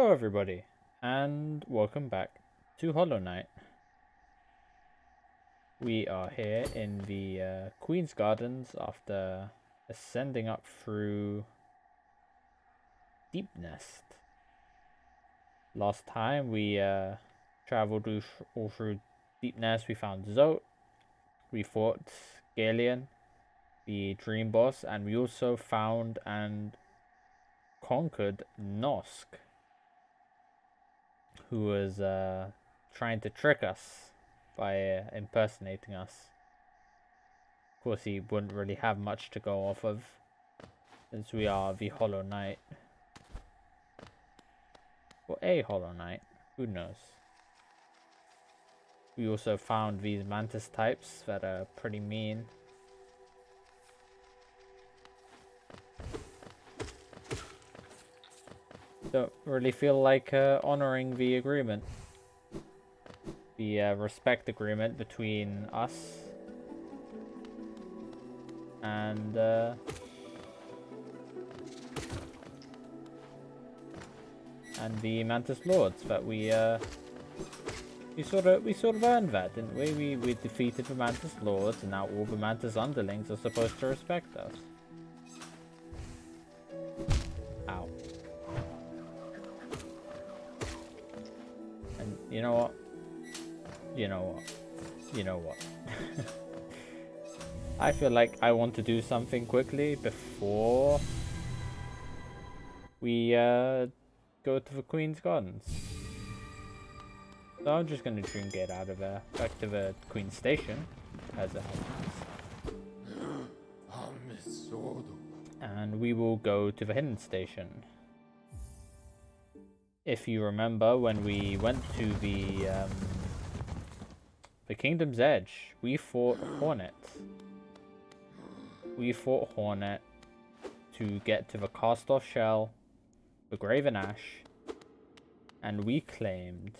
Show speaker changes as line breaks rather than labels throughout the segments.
Hello everybody, and welcome back to Hollow Knight. We are here in the Queen's Gardens after ascending up through Deep Nest. Last time we traveled all through Deep Nest. We found Zote, we fought Galeon, the Dream Boss, and we also found and conquered Nosk, who was trying to trick us by impersonating us. Of course, he wouldn't really have much to go off of, since we are the Hollow Knight. Or a Hollow Knight, who knows. We also found these Mantis types that are pretty mean. Don't really feel like honoring the agreement. The respect agreement between us and the Mantis Lords that we sort of earned that, didn't we? We defeated the Mantis Lords, and now all the Mantis underlings are supposed to respect us. Ow. And you know what? You know what? I feel like I want to do something quickly before we go to the Queen's Gardens. So I'm just gonna drink it out of there, back to the Queen's Station, as it happens. And we will go to the Hidden Station. If you remember, when we went to the Kingdom's Edge, we fought Hornet. We fought Hornet to get to the cast-off shell, the Graven Ash, and we claimed,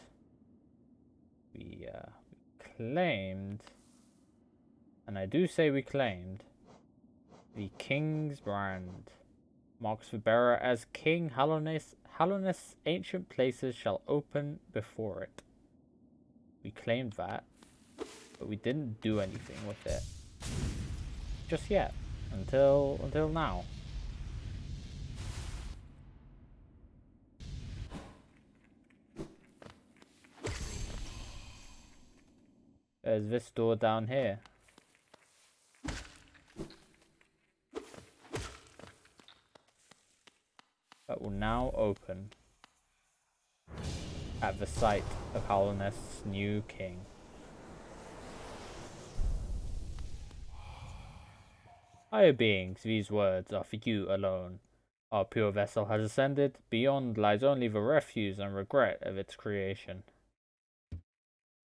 and I do say we claimed, the King's Brand. Marks the bearer as King. Hallowness ancient places shall open before it. We claimed that, but we didn't do anything with it just yet, until now. There's this door down here. That will now open at the sight of Hallownest's new king. Higher beings, these words are for you alone. Our pure vessel has ascended. Beyond lies only the refuse and regret of its creation.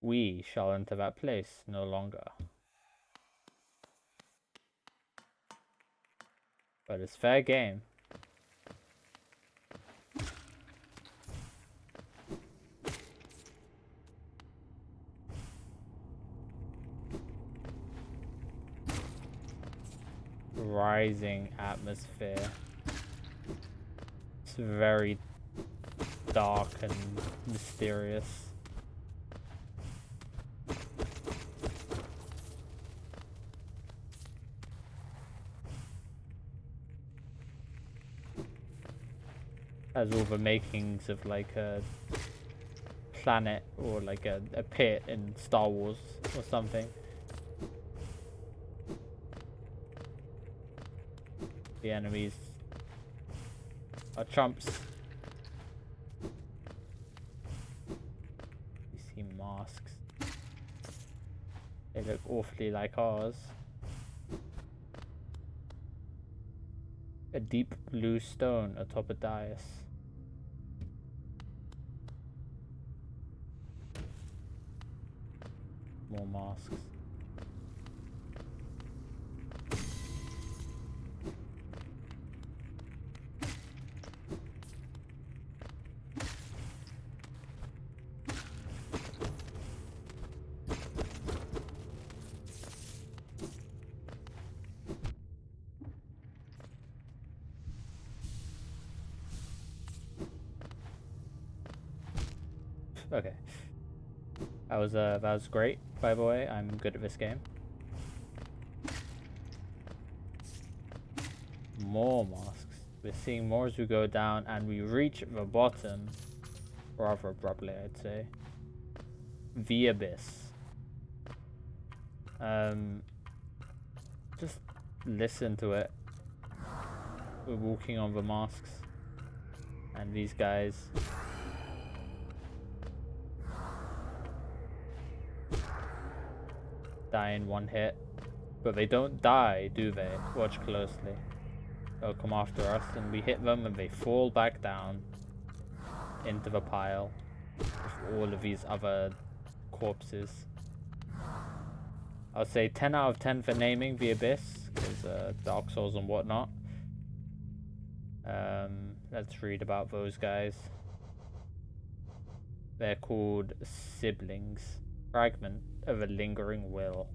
We shall enter that place no longer. But it's fair game. Rising atmosphere. It's very dark and mysterious. Has all the makings of like a planet or like a pit in Star Wars or something. The enemies are chumps. You see masks. They look awfully like ours. A deep blue stone atop a dais. More masks. Okay. That was great, by the way. I'm good at this game. More masks. We're seeing more as we go down, and we reach the bottom rather abruptly, I'd say. The Abyss. Just listen to it. We're walking on the masks, and these guys die in one hit, but they don't die, do they? Watch closely. They'll come after us, and we hit them, and they fall back down into the pile with all of these other corpses. I'll say 10 out of 10 for naming the Abyss, because Dark Souls and whatnot. Let's read about those guys. They're called siblings. Fragment of a lingering will.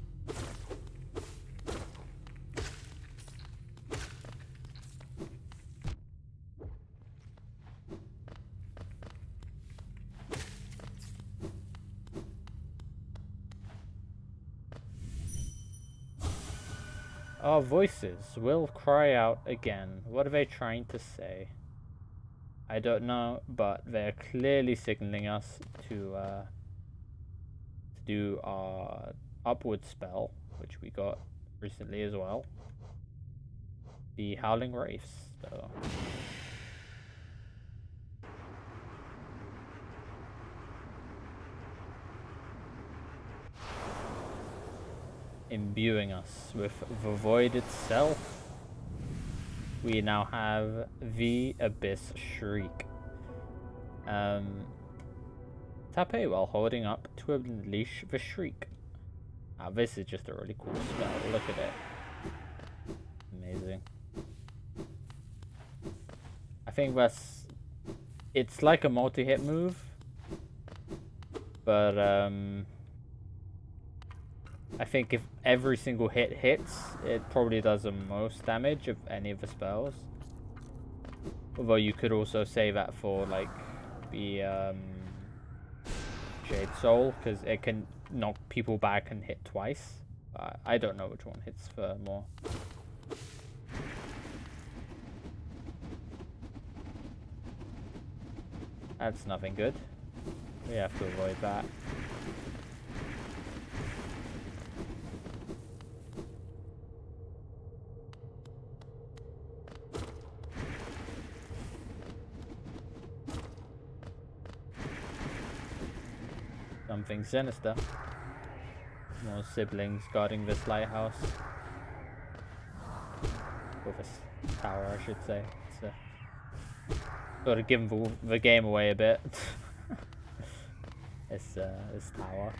Our voices will cry out again. What are they trying to say? I don't know, but they're clearly signaling us to do our upward spell, which we got recently as well. The Howling Wraiths. So imbuing us with the void itself. We now have the Abyss Shriek. Tap A while holding up to unleash the Shriek. Now this is just a really cool spell. Look at it. Amazing. I think it's like a multi-hit move, but I think if every single hit hits, it probably does the most damage of any of the spells. Although you could also say that for like the Jade Soul, because it can knock people back and hit twice. I don't know which one hits for more. That's nothing good. We have to avoid that. Something sinister. More siblings guarding this lighthouse. Or this tower, I should say. It's sort of giving the game away a bit. This tower.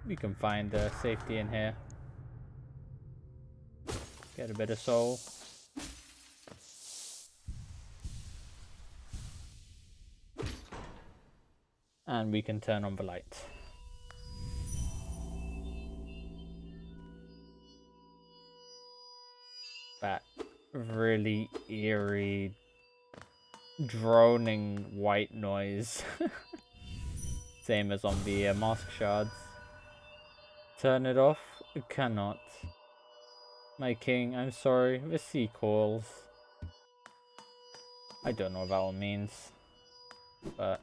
We can find safety in here. Get a bit of soul. And we can turn on the light. That really eerie, droning white noise. Same as on the mask shards. Turn it off? Cannot. My king, I'm sorry. The sea calls. I don't know what that one means. But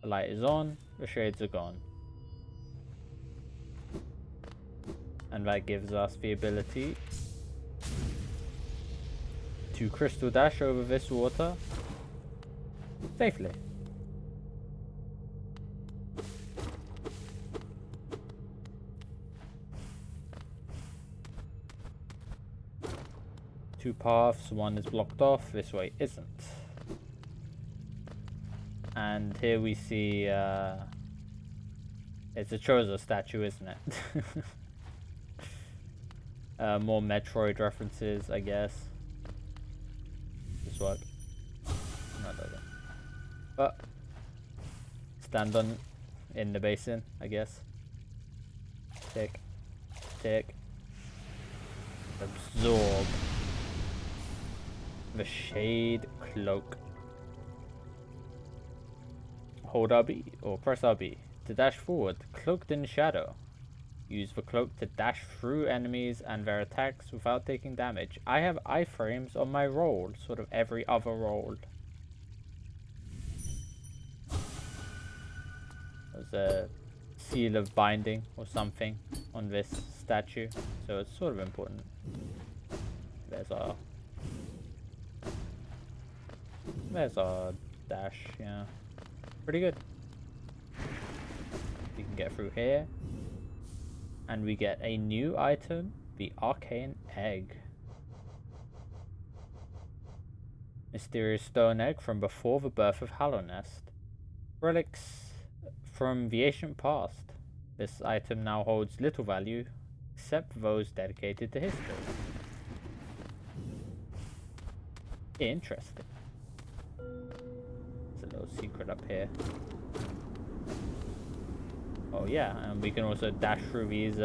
the light is on, the shades are gone. And that gives us the ability to crystal dash over this water safely. Two paths, one is blocked off, this way isn't. And here we see, it's a Chozo statue, isn't it? More Metroid references, I guess. This work? No, it doesn't. But, stand on in the basin, I guess. Tick. Tick. Absorb. The Shade Cloak. Hold RB, or press RB, to dash forward, cloaked in shadow. Use the cloak to dash through enemies and their attacks without taking damage. I have iframes on my roll, sort of every other roll. There's a seal of binding or something on this statue, so it's sort of important. There's our dash, yeah. Pretty good. We can get through here. And we get a new item, the Arcane Egg. Mysterious stone egg from before the birth of Hallownest. Relics from the ancient past. This item now holds little value, except those dedicated to history. Interesting. There's a little secret up here. Oh yeah, and we can also dash through these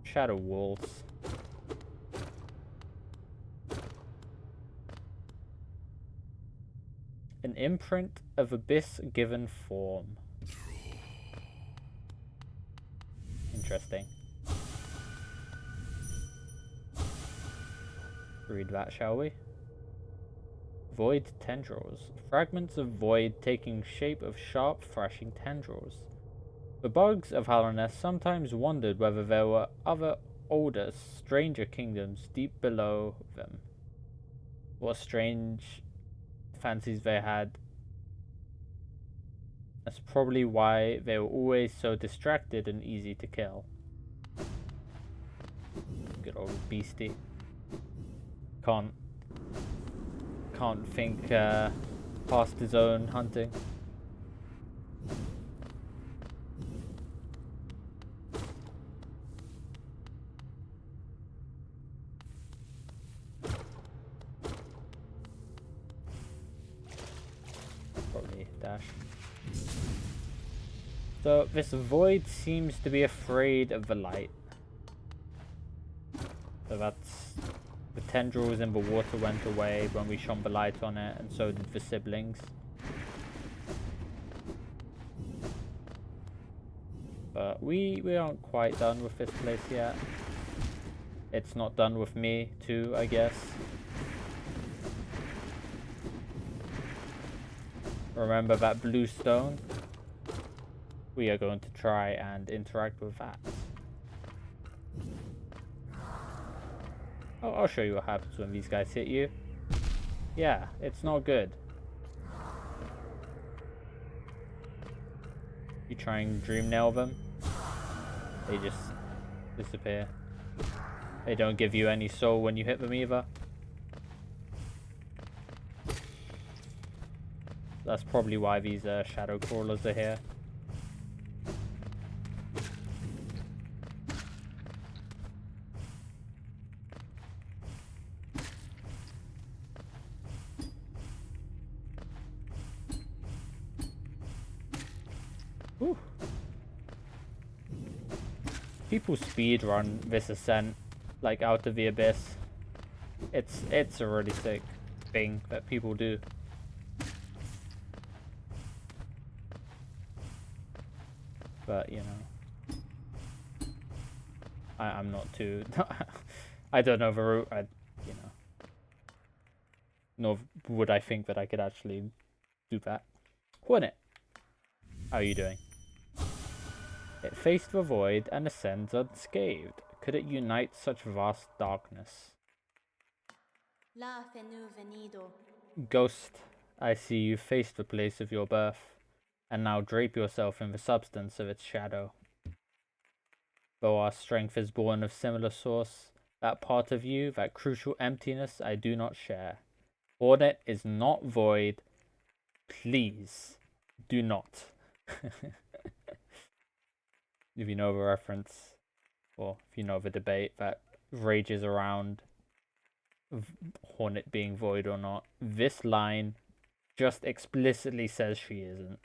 shadow walls. An imprint of Abyss given form. Interesting. Read that, shall we? Void tendrils. Fragments of void taking shape of sharp, thrashing tendrils. The bugs of Hallownest sometimes wondered whether there were other, older, stranger kingdoms deep below them. What strange fancies they had. That's probably why they were always so distracted and easy to kill. Good old beastie. Can't think past his own hunting. Probably dash. So this void seems to be afraid of the light. So that's the tendrils in the water went away when we shone the light on it, and so did the siblings. But we aren't quite done with this place yet. It's not done with me too, I guess. Remember that blue stone? We are going to try and interact with that. Oh, I'll show you what happens when these guys hit you. Yeah, it's not good. You try and dream nail them, they just disappear. They don't give you any soul when you hit them either. That's probably why these shadow crawlers are here. Whew. People speedrun this ascent, like out of the abyss. It's a really sick thing that people do. But you know, I'm not too. I don't know the route. You know, nor would I think that I could actually do that. Hornet, how are you doing? It faced the void and ascends unscathed. Could it unite such vast darkness? Ghost, I see you face the place of your birth, and now drape yourself in the substance of its shadow. Though our strength is born of similar source, that part of you, that crucial emptiness, I do not share. Hornet is not void. Please, do not. If you know the reference, or if you know the debate that rages around Hornet being void or not, this line just explicitly says she isn't.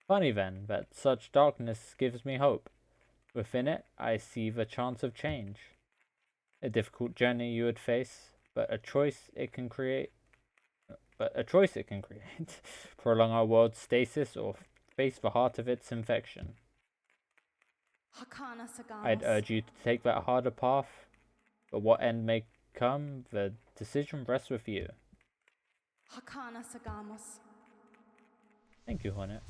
Funny then that such darkness gives me hope. Within it, I see the chance of change. A difficult journey you would face, but a choice it can create. Prolong our world's stasis or face the heart of its infection. I'd urge you to take that harder path, but what end may come, the decision rests with you. Thank you, Hornet.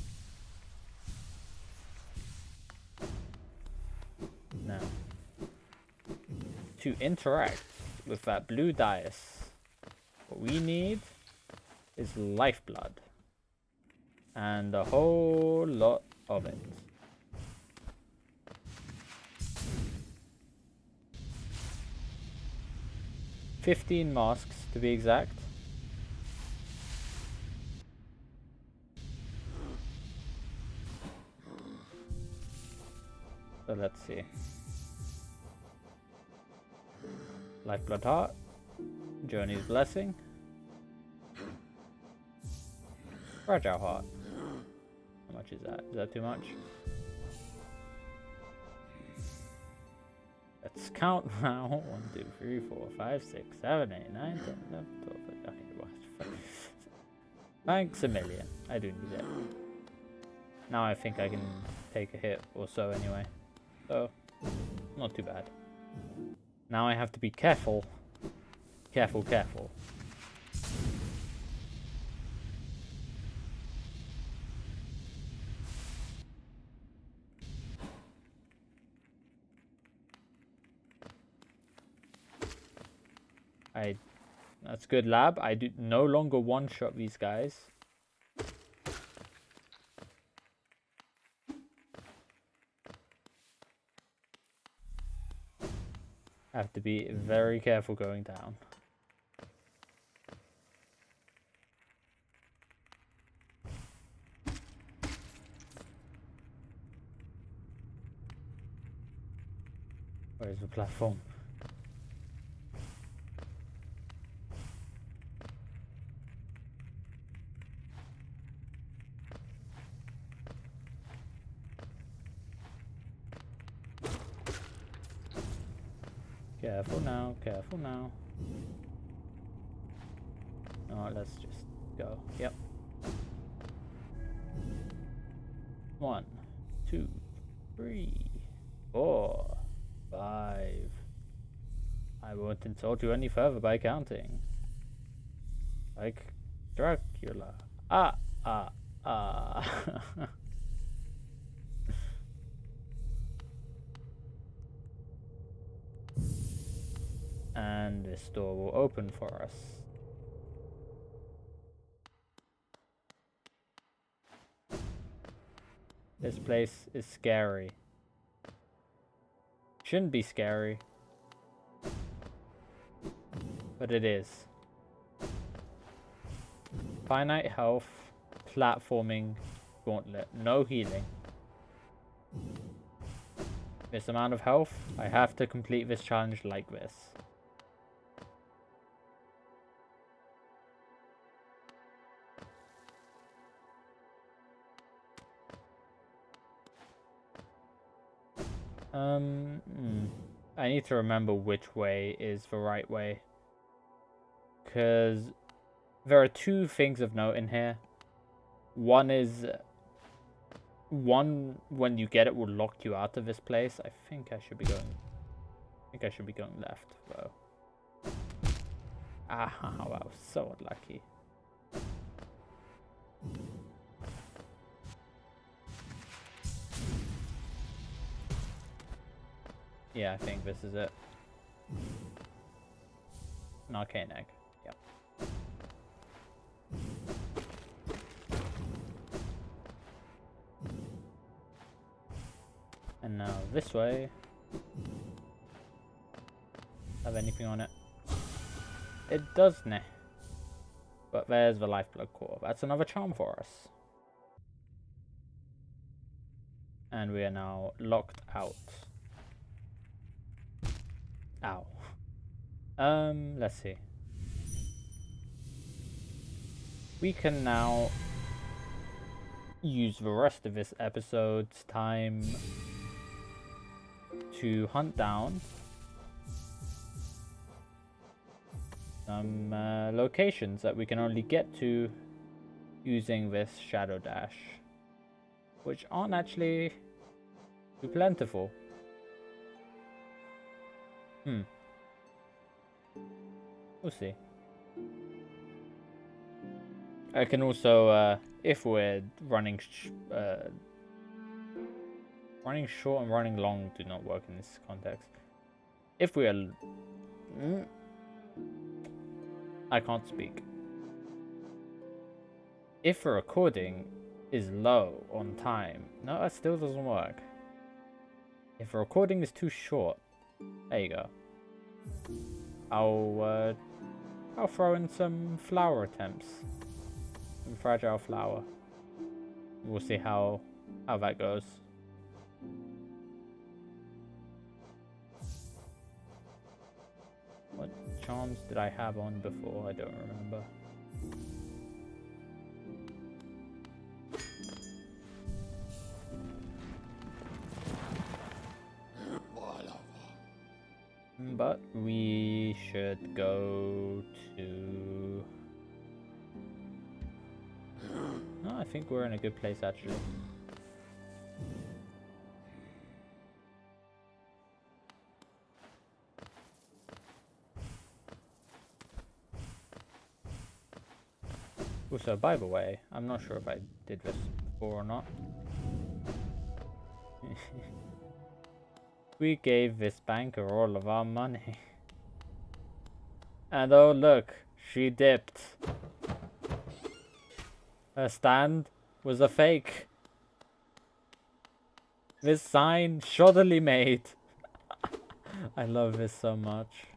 Now, to interact with that blue dice, what we need is lifeblood. And a whole lot of it. $15 masks to be exact. So let's see. Lifeblood Heart. Journey's Blessing. Fragile Heart. How much is that? Is that too much? Let's count now. 1, 2, 3, 4, 5, 6, 7, 8, 9, 10, 11, 12, 13. Okay, what? Thanks a million. I do need it. Now I think I can take a hit or so anyway. So, not too bad. Now I have to be careful. Careful, careful. That's good, lab. I do no longer one-shot these guys. I have to be very careful going down. Where's the platform? Careful now, careful now. Oh, let's just go. Yep. 1, 2, 3, 4, 5. I won't insult you any further by counting. Like Dracula. Ah. And this door will open for us. This place is scary. Shouldn't be scary, but it is. Finite health, platforming, gauntlet, no healing. This amount of health, I have to complete this challenge like this. I need to remember which way is the right way. Because there are 2 things of note in here. One is... One, when you get it, will lock you out of this place. I think I should be going left, though. Ah, wow, so unlucky. Yeah, I think this is it. An arcane egg. Yep. And now this way. Have anything on it? It does, nah. But there's the Lifeblood Core. That's another charm for us. And we are now locked out. Ow. Let's see. we can now use the rest of this episode's time to hunt down some locations that we can only get to using this shadow dash, which aren't actually too plentiful. We'll see. I can also, if we're running short and running long do not work in this context. If we are... I can't speak. If the recording is low on time... No, that still doesn't work. If the recording is too short... There you go. I'll throw in some flower attempts. Some fragile flower. We'll see how that goes. What charms did I have on before? I don't remember. But we should go to... No, I think we're in a good place actually. Also, by the way, I'm not sure if I did this before or not. We gave this banker all of our money. And oh look, she dipped. Her stand was a fake. This sign shoddily made. I love this so much.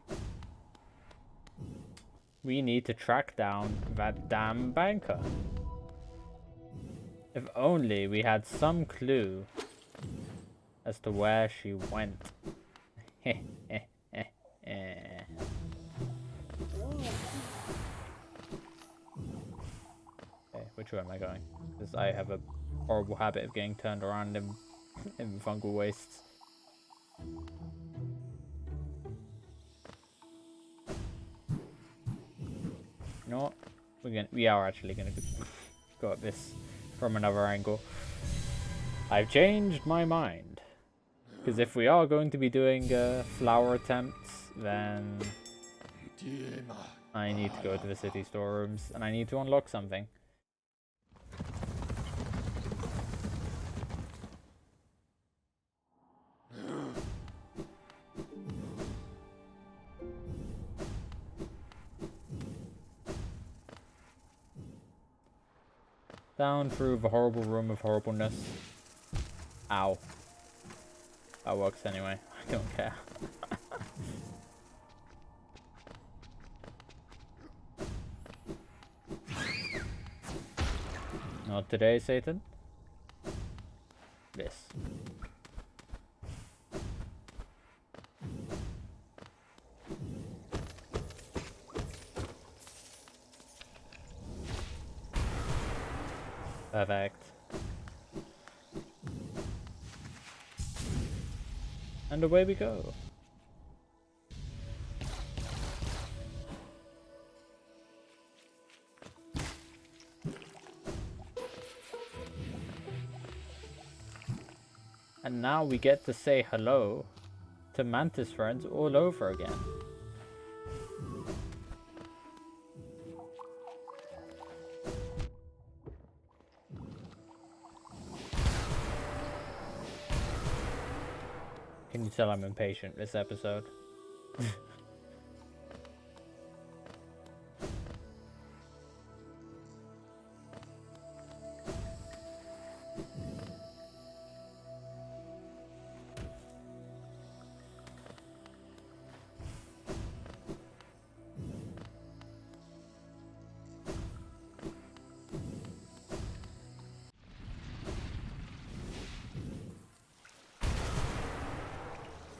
We need to track down that damn banker. If only we had some clue as to where she went. Okay, which way am I going? Because I have a horrible habit of getting turned around in fungal wastes. You know what? We are actually gonna go at this from another angle. I've changed my mind. Because if we are going to be doing flower attempts, then I need to go to the city storerooms and I need to unlock something. Down through the horrible room of horribleness. Ow. That works anyway. I don't care. Not today, Satan. This. Perfect. And away we go. And now we get to say hello to Mantis friends all over again. Can you tell I'm impatient this episode?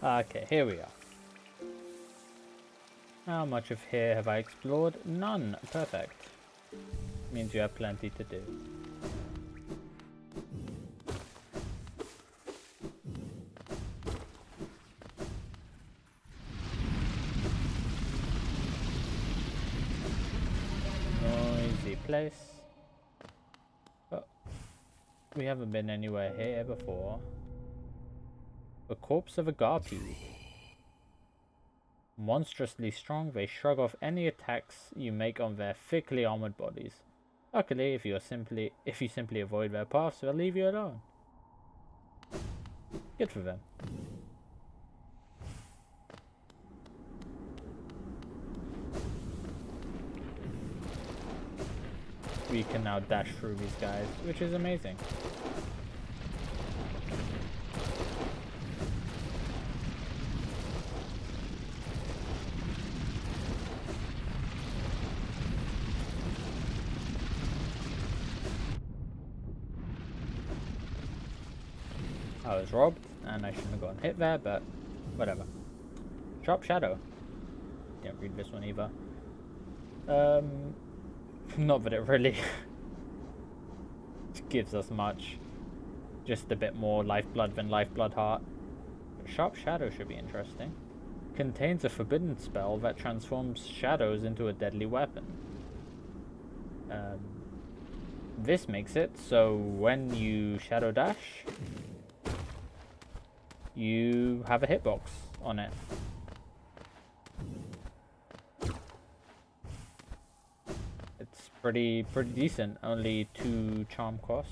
Okay, here we are. How much of here have I explored? None. Perfect. Means you have plenty to do. Noisy place. Oh, we haven't been anywhere here before. The corpse of a Garpy. Monstrously strong, they shrug off any attacks you make on their thickly armored bodies. Luckily, if you simply avoid their paths, they'll leave you alone. Good for them. We can now dash through these guys, which is amazing. I was robbed, and I shouldn't have gotten hit there, but whatever. Sharp Shadow. Didn't read this one either. Not that it really gives us much. Just a bit more lifeblood than lifeblood heart. But Sharp Shadow should be interesting. Contains a forbidden spell that transforms shadows into a deadly weapon. This makes it so when you shadow dash, you have a hitbox on it. It's pretty decent. Only 2 charm cost.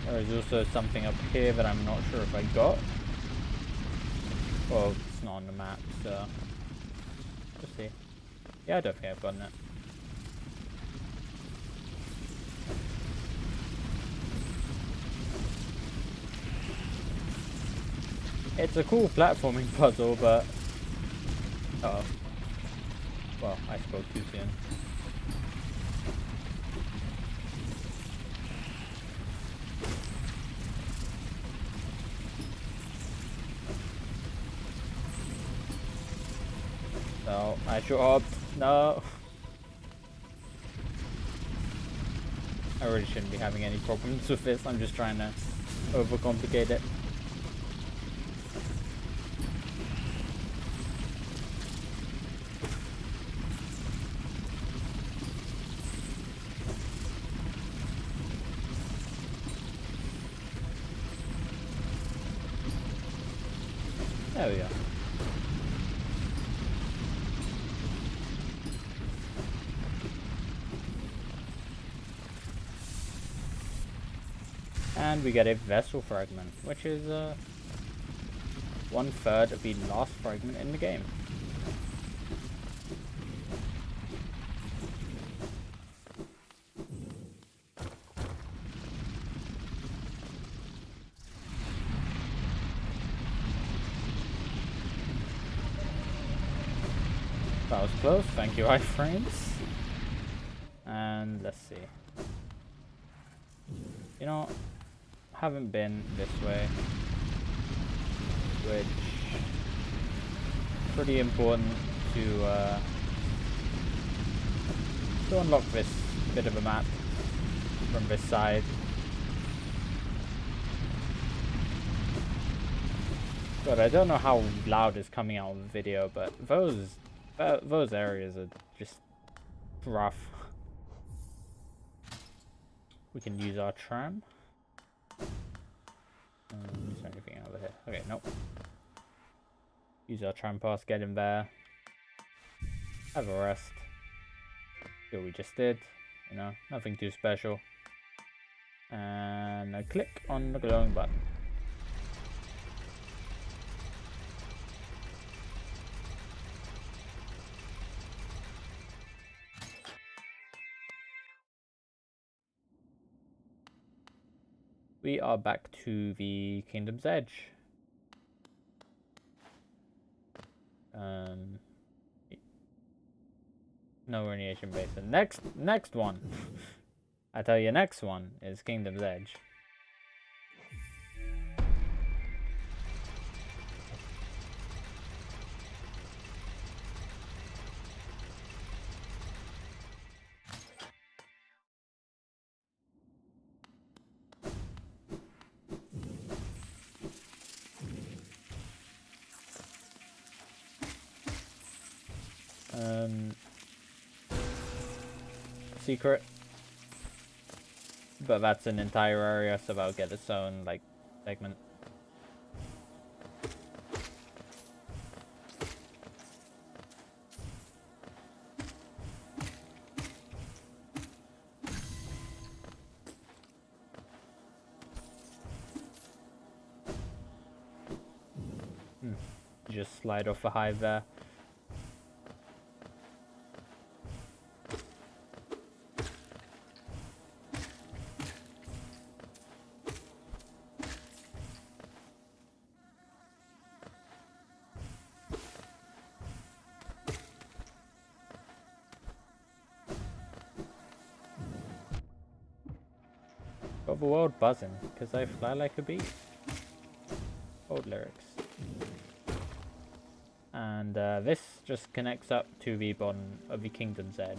There is also something up here that I'm not sure if I got. Well, it's not on the map, so we'll see. Yeah, I don't think I've gotten it. It's a cool platforming puzzle, but oh, well, I spoke too soon. No, I dropped. No. I really shouldn't be having any problems with this. I'm just trying to overcomplicate it. There we go. And we get a vessel fragment, which is 1/3 of the last fragment in the game. That was close, thank you iframes. And let's see. You know, haven't been this way, which is pretty important to unlock this bit of a map from this side. But I don't know how loud is coming out of the video, but those areas are just rough. We can use our tram. Is there anything over here? Okay, nope. Use our tram pass, get in there. Have a rest. See what we just did. You know, nothing too special. And I click on the glowing button. We are back to the Kingdom's Edge. No radiation basin. Next one. I tell you, next one is Kingdom's Edge. Secret, but that's an entire area, so that'll get its own like segment. Just slide off the hive there. Got the world buzzing because I fly like a bee. Old lyrics. And this just connects up to the bottom of the Kingdom's Edge.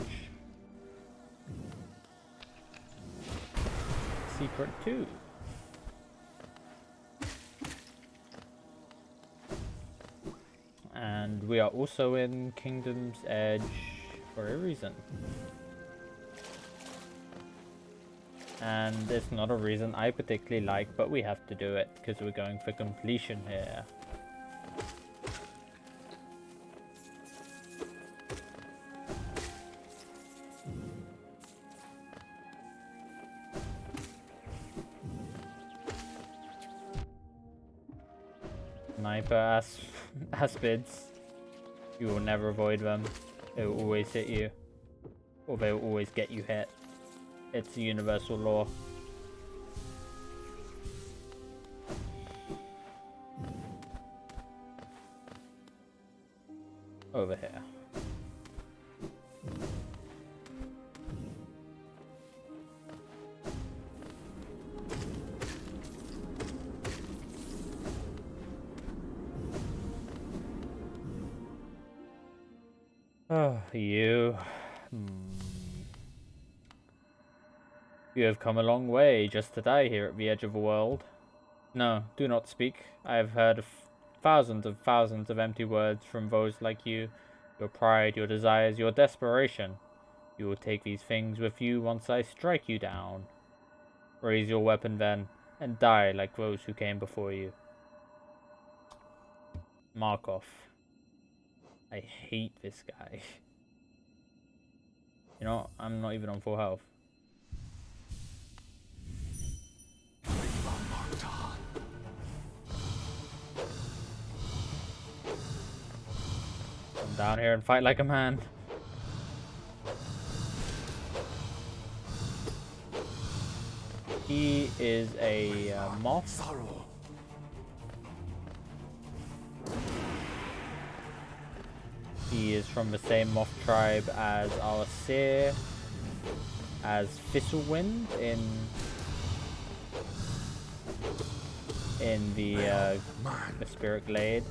Secret 2. And we are also in Kingdom's Edge for a reason. And it's not a reason I particularly like, but we have to do it because we're going for completion here. Sniper aspids. You will never avoid them. They will always hit you. Or they will always get you hit. It's a universal law. Over here. Oh, you. You have come a long way just to die here at the edge of the world. No, do not speak. I have heard of thousands of empty words from those like you. Your pride, your desires, your desperation. You will take these things with you once I strike you down. Raise your weapon then, and die like those who came before you. Markov. I hate this guy. You know, I'm not even on full health. Come down here and fight like a man. He is a moth. He is from the same moth tribe as our seer, as Thistlewind in the Spirit Glade.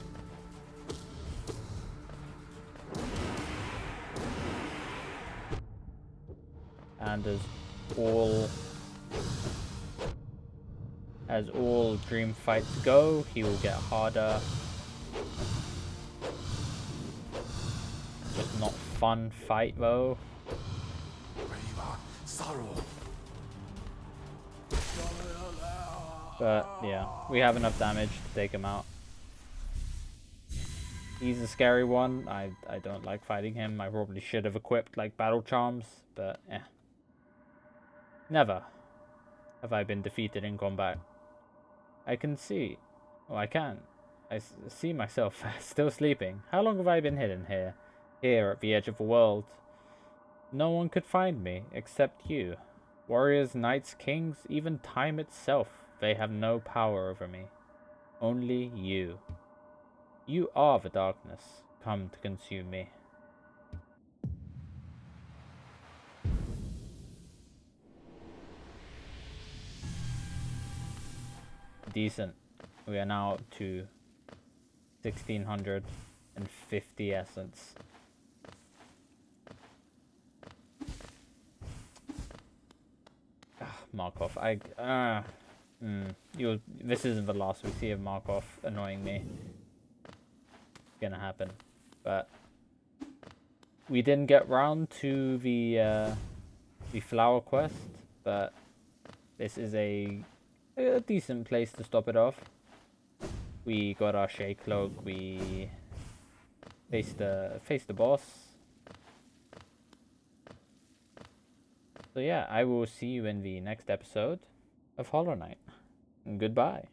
And as all dream fights go, he will get harder. Just not fun fight though. But yeah, we have enough damage to take him out. He's a scary one. I don't like fighting him. I probably should have equipped like battle charms, but yeah. Never have I been defeated in combat. I can see. Oh, I can. I see myself still sleeping. How long have I been hidden here? Here at the edge of the world. No one could find me except you. Warriors, knights, kings, even time itself. They have no power over me. Only you. You are the darkness, come to consume me. decent. We are now up to 1650 essence. Markov. This isn't the last we see of Markov annoying me. It's gonna happen, but we didn't get round to the flower quest, but this is a decent place to stop it off. We got our Shade Cloak. We faced the boss. So yeah, I will see you in the next episode of Hollow Knight. Goodbye.